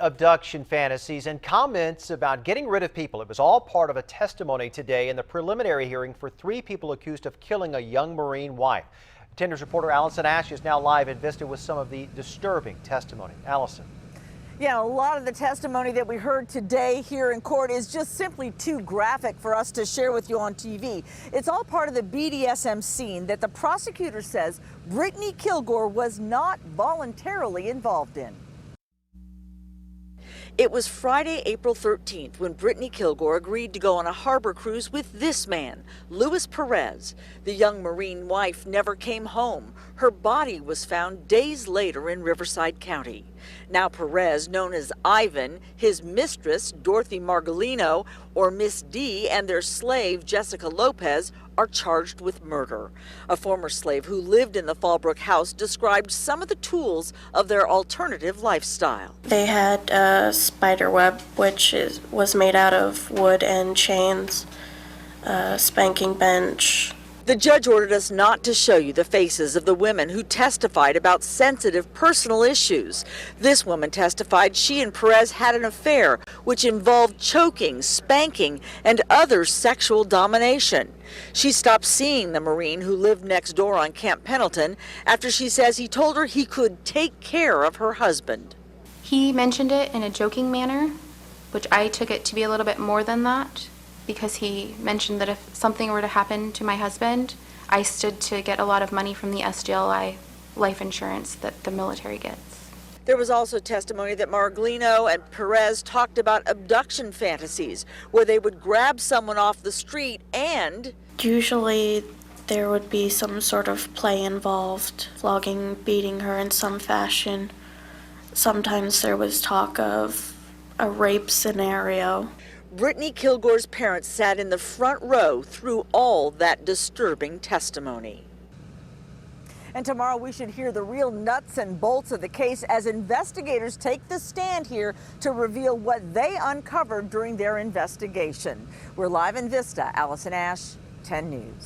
abduction fantasies and comments about getting rid of people. It was all part of a testimony today in the preliminary hearing for 3 people accused of killing a young Marine wife. Tender's reporter Allison Ash is now live in Vista with some of the disturbing testimony. Allison. Yeah, a lot of the testimony that we heard today here in court is just simply too graphic for us to share with you on TV. It's all part of the BDSM scene that the prosecutor says Brittany Killgore was not voluntarily involved in. It was Friday, April 13th, when Brittany Killgore agreed to go on a harbor cruise with this man, Luis Perez. The young Marine wife never came home. Her body was found days later in Riverside County. Now Perez, known as Ivan, his mistress, Dorothy Margolino, or Miss D, and their slave, Jessica Lopez, are charged with murder. A former slave who lived in the Fallbrook house described some of the tools of their alternative lifestyle. They had a spider web, which was made out of wood and chains, a spanking bench. The judge ordered us not to show you the faces of the women who testified about sensitive personal issues. This woman testified she and Perez had an affair which involved choking, spanking, and other sexual domination. She stopped seeing the Marine who lived next door on Camp Pendleton after she says he told her he could take care of her husband. He mentioned it in a joking manner, which I took it to be a little bit more than that, because he mentioned that if something were to happen to my husband, I stood to get a lot of money from the SGLI life insurance that the military gets. There was also testimony that Margolino and Perez talked about abduction fantasies, where they would grab someone off the street and... Usually there would be some sort of play involved, flogging, beating her in some fashion. Sometimes there was talk of a rape scenario. Brittany Killgore's parents sat in the front row through all that disturbing testimony. And tomorrow we should hear the real nuts and bolts of the case as investigators take the stand here to reveal what they uncovered during their investigation. We're live in Vista. Allison Ash, 10 News.